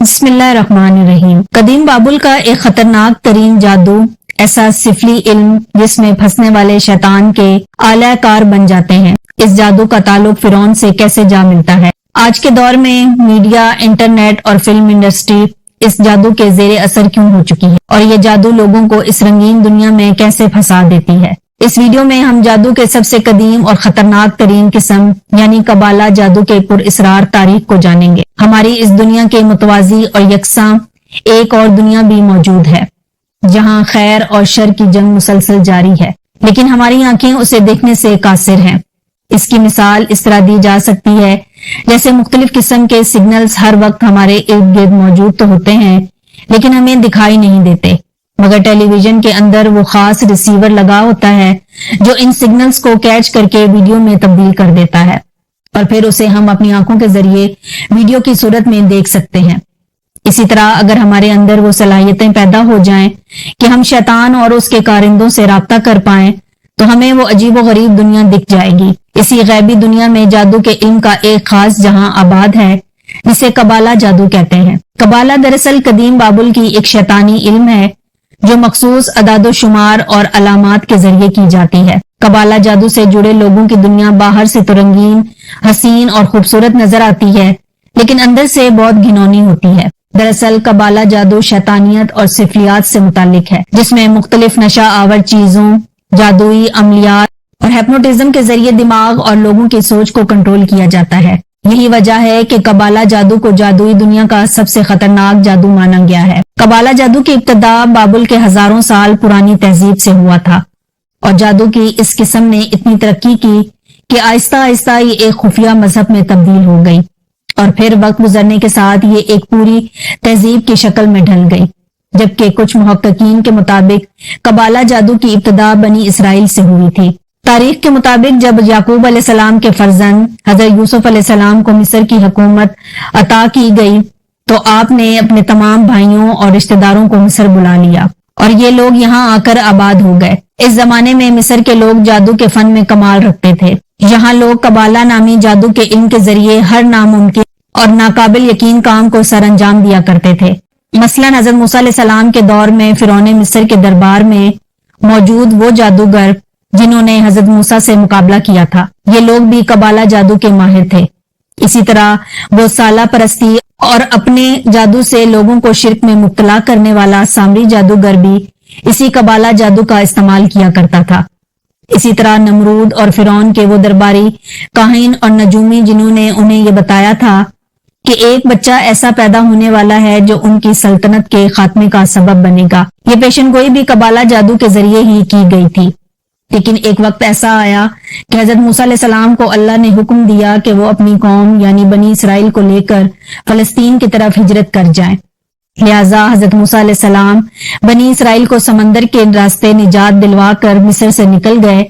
بسم اللہ الرحمن الرحیم۔ قدیم بابل کا ایک خطرناک ترین جادو ایسا سفلی علم جس میں پھنسنے والے شیطان کے اعلی کار بن جاتے ہیں۔ اس جادو کا تعلق فرعون سے کیسے جا ملتا ہے؟ آج کے دور میں میڈیا، انٹرنیٹ اور فلم انڈسٹری اس جادو کے زیر اثر کیوں ہو چکی ہے اور یہ جادو لوگوں کو اس رنگین دنیا میں کیسے پھنسا دیتی ہے؟ اس ویڈیو میں ہم جادو کے سب سے قدیم اور خطرناک ترین قسم یعنی قبالہ جادو کے پر اسرار تاریخ کو جانیں گے۔ ہماری اس دنیا کے متوازی اور یکساں ایک اور دنیا بھی موجود ہے جہاں خیر اور شر کی جنگ مسلسل جاری ہے، لیکن ہماری آنکھیں اسے دیکھنے سے قاصر ہیں۔ اس کی مثال اس طرح دی جا سکتی ہے جیسے مختلف قسم کے سگنلز ہر وقت ہمارے ارد گرد موجود تو ہوتے ہیں لیکن ہمیں دکھائی نہیں دیتے، مگر ٹیلی ویژن کے اندر وہ خاص ریسیور لگا ہوتا ہے جو ان سگنلز کو کیچ کر کے ویڈیو میں تبدیل کر دیتا ہے اور پھر اسے ہم اپنی آنکھوں کے ذریعے ویڈیو کی صورت میں دیکھ سکتے ہیں۔ اسی طرح اگر ہمارے اندر وہ صلاحیتیں پیدا ہو جائیں کہ ہم شیطان اور اس کے کارندوں سے رابطہ کر پائیں تو ہمیں وہ عجیب و غریب دنیا دکھ جائے گی۔ اسی غیبی دنیا میں جادو کے علم کا ایک خاص جہاں آباد ہے جسے قبالہ جادو کہتے ہیں۔ قبالہ دراصل قدیم بابل کی ایک شیطانی علم ہے جو مخصوص اعداد و شمار اور علامات کے ذریعے کی جاتی ہے۔ قبالہ جادو سے جڑے لوگوں کی دنیا باہر سے تو رنگین، حسین اور خوبصورت نظر آتی ہے لیکن اندر سے بہت گھنونی ہوتی ہے۔ دراصل قبالہ جادو شیطانیت اور سفلیات سے متعلق ہے جس میں مختلف نشہ آور چیزوں، جادوئی عملیات اور ہیپنوٹزم کے ذریعے دماغ اور لوگوں کی سوچ کو کنٹرول کیا جاتا ہے۔ یہی وجہ ہے کہ قبالہ جادو کو جادوئی دنیا کا سب سے خطرناک جادو مانا گیا ہے۔ قبالہ جادو کی ابتدا بابل کے ہزاروں سال پرانی تہذیب سے ہوا تھا اور جادو کی اس قسم نے اتنی ترقی کی کہ آہستہ آہستہ یہ ایک خفیہ مذہب میں تبدیل ہو گئی اور پھر وقت گزرنے کے ساتھ یہ ایک پوری تہذیب کی شکل میں ڈھل گئی، جبکہ کچھ محققین کے مطابق قبالہ جادو کی ابتدا بنی اسرائیل سے ہوئی تھی۔ تاریخ کے مطابق جب یعقوب علیہ السلام کے فرزند حضرت یوسف علیہ السلام کو مصر کی حکومت عطا کی گئی تو آپ نے اپنے تمام بھائیوں اور رشتہ داروں کو مصر بلا لیا اور یہ لوگ یہاں آ کر آباد ہو گئے۔ اس زمانے میں مصر کے لوگ جادو کے فن میں کمال رکھتے تھے۔ یہاں لوگ قبالہ نامی جادو کے علم کے ذریعے ہر ناممکن اور ناقابل یقین کام کو سر انجام دیا کرتے تھے۔ مثلا حضرت موسیٰ علیہ السلام کے دور میں فرعون مصر کے دربار میں موجود وہ جادوگر جنہوں نے حضرت موسیٰ سے مقابلہ کیا تھا، یہ لوگ بھی قبالہ جادو کے ماہر تھے۔ اسی طرح وہ سالہ پرستی اور اپنے جادو سے لوگوں کو شرک میں مبتلا کرنے والا سامری جادوگر بھی اسی قبالہ جادو کا استعمال کیا کرتا تھا۔ اسی طرح نمرود اور فرعون کے وہ درباری کاہن اور نجومی جنہوں نے انہیں یہ بتایا تھا کہ ایک بچہ ایسا پیدا ہونے والا ہے جو ان کی سلطنت کے خاتمے کا سبب بنے گا، یہ پیشن گوئی بھی قبالہ جادو کے ذریعے ہی کی گئی تھی۔ لیکن ایک وقت ایسا آیا کہ حضرت موسیٰ علیہ السلام کو اللہ نے حکم دیا کہ وہ اپنی قوم یعنی بنی اسرائیل کو لے کر فلسطین کی طرف ہجرت کر جائیں۔ لہٰذا حضرت موسیٰ علیہ السلام بنی اسرائیل کو سمندر کے راستے نجات دلوا کر مصر سے نکل گئے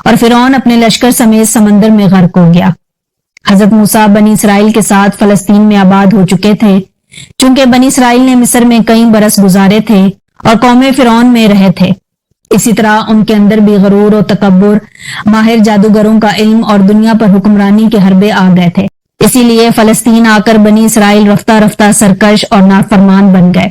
اور فرعون اپنے لشکر سمیت سمندر میں غرق ہو گیا۔ حضرت موسیٰ بنی اسرائیل کے ساتھ فلسطین میں آباد ہو چکے تھے۔ چونکہ بنی اسرائیل نے مصر میں کئی برس گزارے تھے اور قوم فرعون میں رہے تھے، اسی طرح ان کے اندر بھی غرور و تکبر، ماہر جادوگروں کا علم اور دنیا پر حکمرانی کے حربے آ گئے تھے۔ اسی لیے فلسطین آ کر بنی اسرائیل رفتہ رفتہ سرکش اور نافرمان بن گئے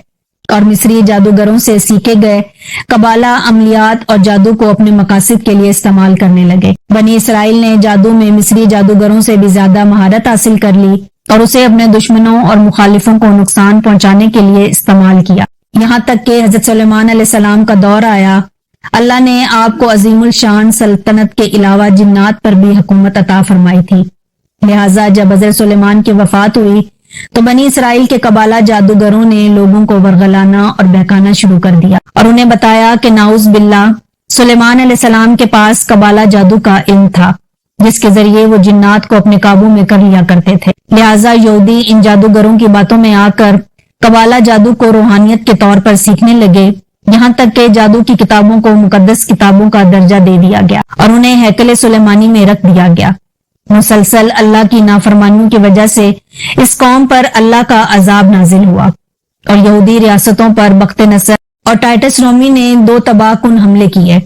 اور مصری جادوگروں سے سیکھے گئے قبالہ عملیات اور جادو کو اپنے مقاصد کے لیے استعمال کرنے لگے۔ بنی اسرائیل نے جادو میں مصری جادوگروں سے بھی زیادہ مہارت حاصل کر لی اور اسے اپنے دشمنوں اور مخالفوں کو نقصان پہنچانے کے لیے استعمال کیا، یہاں تک کہ حضرت سلیمان علیہ السلام کا دور آیا۔ اللہ نے آپ کو عظیم الشان سلطنت کے علاوہ جنات پر بھی حکومت عطا فرمائی تھی۔ لہٰذا جب حضرت سلیمان کی وفات ہوئی تو بنی اسرائیل کے قبالہ جادوگروں نے لوگوں کو ورغلانا اور بہکانا شروع کر دیا اور انہیں بتایا کہ نعوذ باللہ سلیمان علیہ السلام کے پاس قبالہ جادو کا علم تھا جس کے ذریعے وہ جنات کو اپنے قابو میں کر لیا کرتے تھے۔ لہٰذا یہودی ان جادوگروں کی باتوں میں آ کر قبالہ جادو کو روحانیت کے طور پر سیکھنے لگے، یہاں تک کہ جادو کی کتابوں کو مقدس کتابوں کا درجہ دے دیا گیا اور انہیں ہیکل سلیمانی میں رکھ دیا گیا۔ مسلسل اللہ کی نافرمانیوں کی وجہ سے اس قوم پر اللہ کا عذاب نازل ہوا اور یہودی ریاستوں پر بخت نصر اور ٹائٹس رومی نے 2 تباہ کن حملے کیے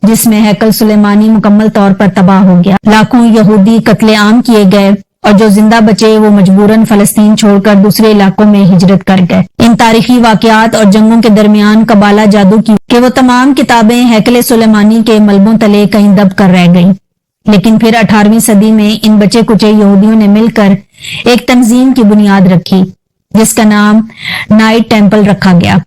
جس میں ہیکل سلیمانی مکمل طور پر تباہ ہو گیا، لاکھوں یہودی قتل عام کیے گئے اور جو زندہ بچے وہ مجبوراً فلسطین چھوڑ کر دوسرے علاقوں میں ہجرت کر گئے۔ ان تاریخی واقعات اور جنگوں کے درمیان قبالہ جادو کی کہ وہ تمام کتابیں ہیکل سلیمانی کے ملبوں تلے کہیں دب کر رہ گئیں، لیکن پھر 18ویں صدی میں ان بچے کچے یہودیوں نے مل کر ایک تنظیم کی بنیاد رکھی جس کا نام نائٹ ٹیمپل رکھا گیا۔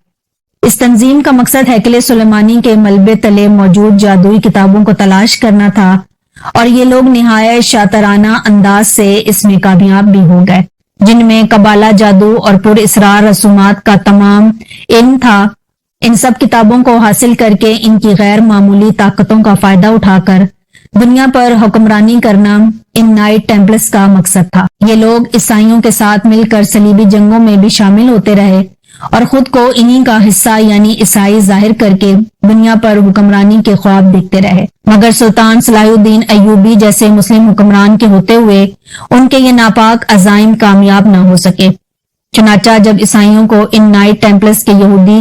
اس تنظیم کا مقصد ہیکل سلیمانی کے ملبے تلے موجود جادوئی کتابوں کو تلاش کرنا تھا، اور یہ لوگ نہایت شاطرانہ انداز سے اس میں کامیاب بھی ہو گئے، جن میں قبالہ جادو اور پر اسرار رسومات کا تمام علم تھا۔ ان سب کتابوں کو حاصل کر کے ان کی غیر معمولی طاقتوں کا فائدہ اٹھا کر دنیا پر حکمرانی کرنا ان نائٹ ٹیمپلز کا مقصد تھا۔ یہ لوگ عیسائیوں کے ساتھ مل کر صلیبی جنگوں میں بھی شامل ہوتے رہے اور خود کو انہی کا حصہ یعنی عیسائی ظاہر کر کے دنیا پر حکمرانی کے خواب دیکھتے رہے، مگر سلطان صلاح الدین ایوبی جیسے مسلم حکمران کے ہوتے ہوئے ان کے یہ ناپاک عزائم کامیاب نہ ہو سکے۔ چنانچہ جب عیسائیوں کو ان نائٹ ٹیمپلز کے یہودی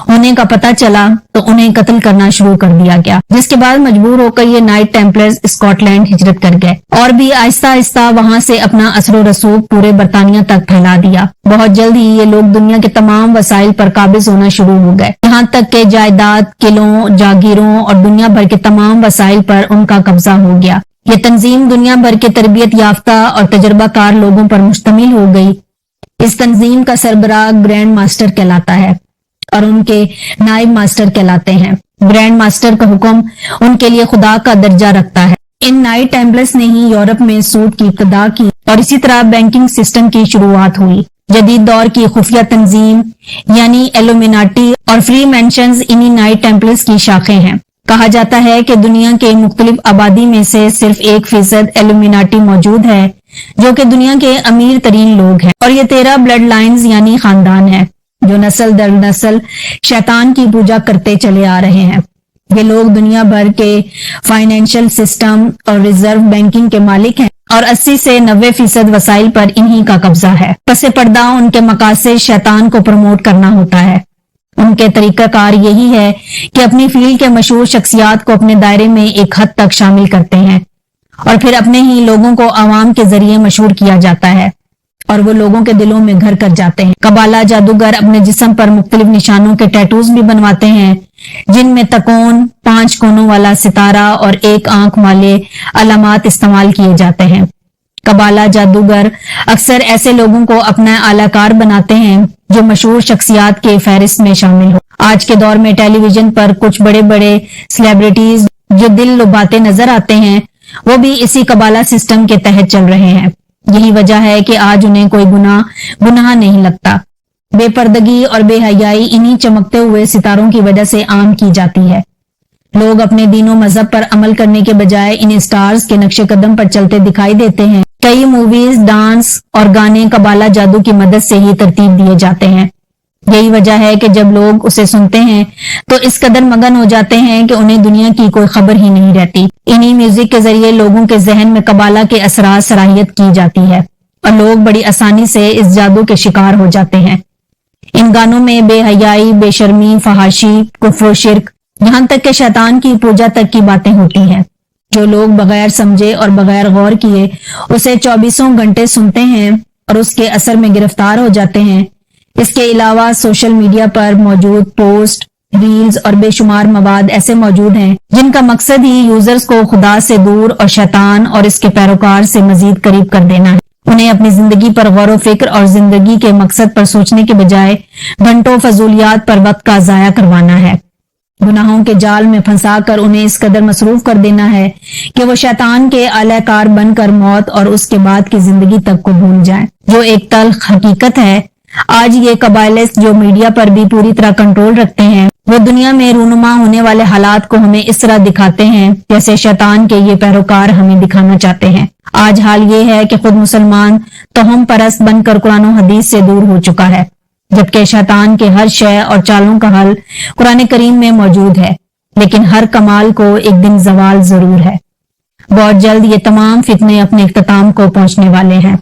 ہونے کا پتہ چلا تو انہیں قتل کرنا شروع کر دیا گیا، جس کے بعد مجبور ہو کر یہ نائٹ ٹیمپلرز اسکاٹ لینڈ ہجرت کر گئے اور بھی آہستہ آہستہ وہاں سے اپنا اثر و رسوخ پورے برطانیہ تک پھیلا دیا۔ بہت جلد ہی یہ لوگ دنیا کے تمام وسائل پر قابض ہونا شروع ہو گئے، یہاں تک کہ جائیداد، قلعوں، جاگیروں اور دنیا بھر کے تمام وسائل پر ان کا قبضہ ہو گیا۔ یہ تنظیم دنیا بھر کے تربیت یافتہ اور تجربہ کار لوگوں پر مشتمل ہو گئی۔ اس تنظیم کا سربراہ گرینڈ ماسٹر کہلاتا ہے اور ان کے نائب ماسٹر کہلاتے ہیں۔ گرینڈ ماسٹر کا حکم ان کے لیے خدا کا درجہ رکھتا ہے۔ ان نائٹ ٹیمپلرز نے ہی یورپ میں سود کی ابتدا کی اور اسی طرح بینکنگ سسٹم کی شروعات ہوئی۔ جدید دور کی خفیہ تنظیم یعنی ایلومیناٹی اور فری مینشنز انہی نائٹ ٹیمپلرز کی شاخیں ہیں۔ کہا جاتا ہے کہ دنیا کے مختلف آبادی میں سے صرف 1% ایلومیناٹی موجود ہے جو کہ دنیا کے امیر ترین لوگ ہیں، اور یہ 13 بلڈ لائنز یعنی خاندان ہیں جو نسل در نسل شیطان کی پوجا کرتے چلے آ رہے ہیں۔ یہ لوگ دنیا بھر کے فائنینشل سسٹم اور ریزرو بینکنگ کے مالک ہیں اور 80 سے 90% وسائل پر انہی کا قبضہ ہے۔ پس پردہ ان کے مقاصد شیطان کو پروموٹ کرنا ہوتا ہے۔ ان کے طریقہ کار یہی ہے کہ اپنی فیلڈ کے مشہور شخصیات کو اپنے دائرے میں ایک حد تک شامل کرتے ہیں اور پھر اپنے ہی لوگوں کو عوام کے ذریعے مشہور کیا جاتا ہے اور وہ لوگوں کے دلوں میں گھر کر جاتے ہیں۔ قبالہ جادوگر اپنے جسم پر مختلف نشانوں کے ٹیٹوز بھی بنواتے ہیں جن میں تکون، 5 کونوں والا ستارہ اور 1 آنکھ والے علامات استعمال کیے جاتے ہیں۔ قبالہ جادوگر اکثر ایسے لوگوں کو اپنا اعلی کار بناتے ہیں جو مشہور شخصیات کے فہرست میں شامل ہو۔ آج کے دور میں ٹیلی ویژن پر کچھ بڑے بڑے سیلیبریٹیز جو دل لبھاتے نظر آتے ہیں وہ بھی اسی قبالہ سسٹم کے تحت چل رہے ہیں۔ یہی وجہ ہے کہ آج انہیں کوئی گناہ نہیں لگتا۔ بے پردگی اور بے حیائی انہی چمکتے ہوئے ستاروں کی وجہ سے عام کی جاتی ہے۔ لوگ اپنے دین و مذہب پر عمل کرنے کے بجائے ان سٹارز کے نقش قدم پر چلتے دکھائی دیتے ہیں۔ کئی موویز، ڈانس اور گانے قبالہ جادو کی مدد سے ہی ترتیب دیے جاتے ہیں۔ یہی وجہ ہے کہ جب لوگ اسے سنتے ہیں تو اس قدر مگن ہو جاتے ہیں کہ انہیں دنیا کی کوئی خبر ہی نہیں رہتی۔ انہی میوزک کے ذریعے لوگوں کے ذہن میں قبالہ کے اثرات سرایت کی جاتی ہے اور لوگ بڑی آسانی سے اس جادو کے شکار ہو جاتے ہیں۔ ان گانوں میں بے حیائی، بے شرمی، فحاشی، کفر و شرک، یہاں تک کہ شیطان کی پوجا تک کی باتیں ہوتی ہیں۔ جو لوگ بغیر سمجھے اور بغیر غور کیے اسے 24 گھنٹے سنتے ہیں اور اس کے اثر میں گرفتار ہو جاتے ہیں۔ اس کے علاوہ سوشل میڈیا پر موجود پوسٹ، ریلز اور بے شمار مواد ایسے موجود ہیں جن کا مقصد ہی یوزرز کو خدا سے دور اور شیطان اور اس کے پیروکار سے مزید قریب کر دینا ہے۔ انہیں اپنی زندگی پر غور و فکر اور زندگی کے مقصد پر سوچنے کے بجائے گھنٹوں فضولیات پر وقت کا ضائع کروانا ہے۔ گناہوں کے جال میں پھنسا کر انہیں اس قدر مصروف کر دینا ہے کہ وہ شیطان کے اعلی کار بن کر موت اور اس کے بعد کی زندگی تک کو بھول جائیں، جو ایک تلخ حقیقت ہے۔ آج یہ قبائلیسٹ جو میڈیا پر بھی پوری طرح کنٹرول رکھتے ہیں وہ دنیا میں رونما ہونے والے حالات کو ہمیں اس طرح دکھاتے ہیں جیسے شیطان کے یہ پیروکار ہمیں دکھانا چاہتے ہیں۔ آج حال یہ ہے کہ خود مسلمان توہم پرست بن کر قرآن و حدیث سے دور ہو چکا ہے، جبکہ شیطان کے ہر شے اور چالوں کا حل قرآن کریم میں موجود ہے، لیکن ہر کمال کو ایک دن زوال ضرور ہے۔ بہت جلد یہ تمام فتنے اپنے اختتام کو پہنچنے والے ہیں۔